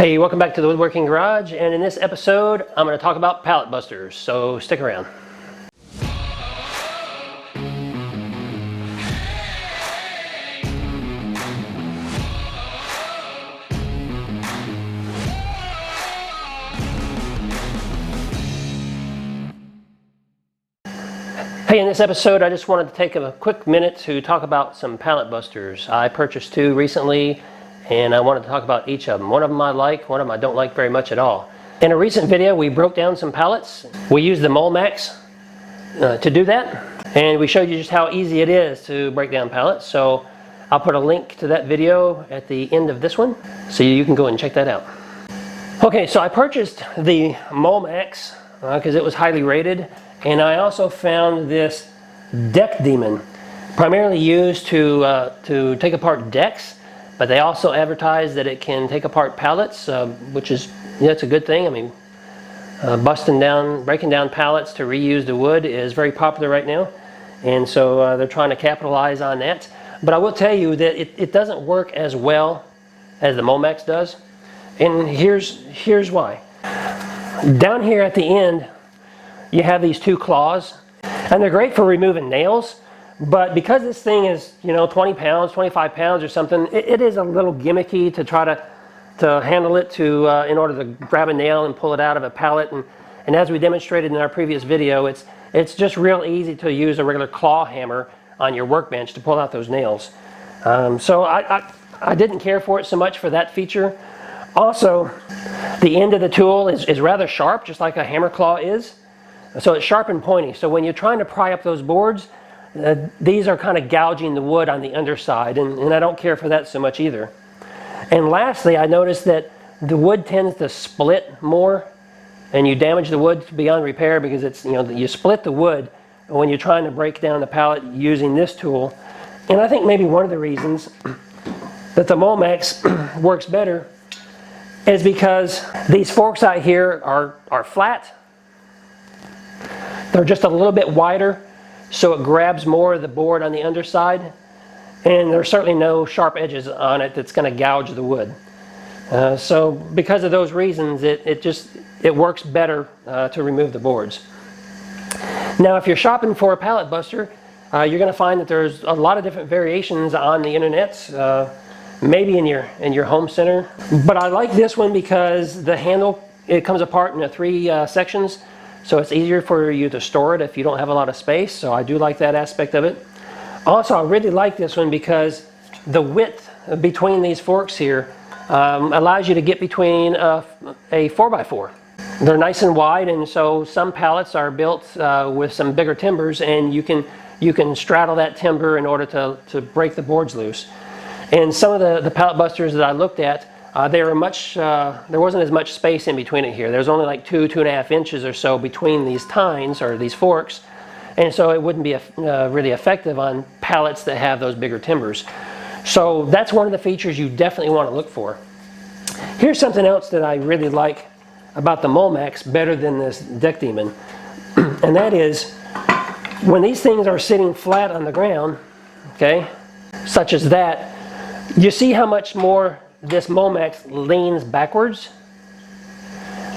Hey, welcome back to the Woodworking Garage, and in this episode I'm going to talk about pallet busters, so stick around. Hey, in this episode I just wanted to take a quick minute to talk about some pallet busters. I purchased two recently, and I wanted to talk about each of them. One of them I like, one of them I don't like very much at all. In a recent video we broke down some pallets. We used the Molmax to do that, and we showed you just how easy it is to break down pallets. So I'll put a link to that video at the end of this one so you can go and check that out. Okay, so I purchased the Molmax because it was highly rated, and I also found this deck demon, primarily used to take apart decks. But they also advertise that it can take apart pallets, which is, that's a good thing. I mean, breaking down pallets to reuse the wood is very popular right now, and so they're trying to capitalize on that. But I will tell you that it doesn't work as well as the Molmax does, and here's why. Down here at the end, you have these two claws, and they're great for removing nails. But because this thing is, 20 pounds, 25 pounds or something, it is a little gimmicky to try to handle it in order to grab a nail and pull it out of a pallet. And as we demonstrated in our previous video, it's just real easy to use a regular claw hammer on your workbench to pull out those nails. So I didn't care for it so much for that feature. Also, the end of the tool is rather sharp, just like a hammer claw is. So it's sharp and pointy. So when you're trying to pry up those boards, these are kind of gouging the wood on the underside, and I don't care for that so much either. And lastly, I noticed that the wood tends to split more, and you damage the wood beyond repair because it's, you split the wood when you're trying to break down the pallet using this tool. And I think maybe one of the reasons that the Molmax works better is because these forks out here are flat. They're just a little bit wider, so it grabs more of the board on the underside, and there's certainly no sharp edges on it that's going to gouge the wood. So because of those reasons, it works better to remove the boards. Now, if you're shopping for a pallet buster, you're going to find that there's a lot of different variations on the internet, maybe in your home center. But I like this one because the handle, it comes apart into three sections. So it's easier for you to store it if you don't have a lot of space. So I do like that aspect of it. Also, I really like this one because the width between these forks here allows you to get between a 4x4. They're nice and wide, and so some pallets are built with some bigger timbers, and you can straddle that timber in order to break the boards loose. And some of the pallet busters that I looked at, there wasn't as much space in between it here. There's only like 2.5 inches or so between these tines, or these forks, and so it wouldn't be really effective on pallets that have those bigger timbers. So that's one of the features you definitely want to look for. Here's something else that I really like about the Molmax better than this deck demon, and that is when these things are sitting flat on the ground, okay, such as that, you see how much more this Molmax leans backwards,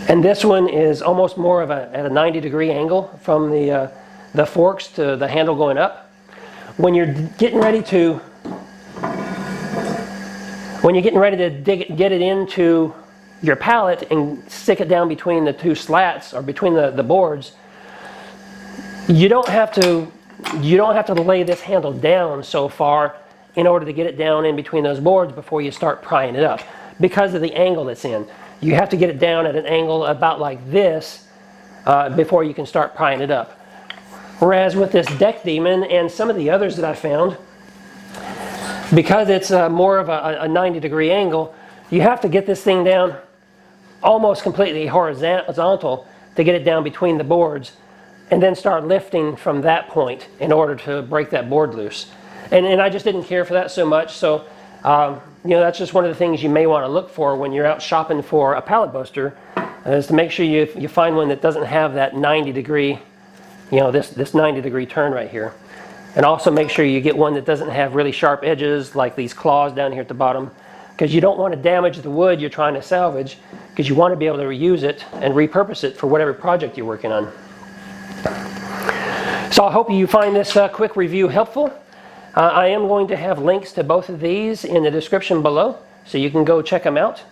and this one is almost more of at a 90-degree angle from the forks to the handle going up. When you're getting ready to get it into your pallet and stick it down between the two slats, or between the boards, you don't have to lay this handle down so far in order to get it down in between those boards before you start prying it up, because of the angle it's in. You have to get it down at an angle about like this before you can start prying it up. Whereas with this deck demon and some of the others that I found, because it's more of a 90-degree angle, you have to get this thing down almost completely horizontal to get it down between the boards, and then start lifting from that point in order to break that board loose. And I just didn't care for that so much. So that's just one of the things you may want to look for when you're out shopping for a pallet buster, is to make sure you find one that doesn't have that 90-degree, this 90-degree turn right here. And also make sure you get one that doesn't have really sharp edges like these claws down here at the bottom, because you don't want to damage the wood you're trying to salvage, because you want to be able to reuse it and repurpose it for whatever project you're working on. So I hope you find this quick review helpful. I am going to have links to both of these in the description below, so you can go check them out.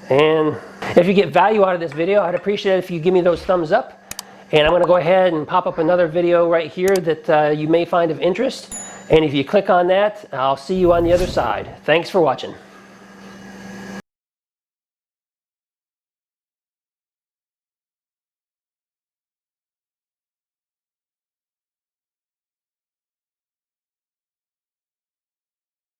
And if you get value out of this video, I'd appreciate it if you give me those thumbs up. And I'm going to go ahead and pop up another video right here that you may find of interest. And if you click on that, I'll see you on the other side. Thanks for watching.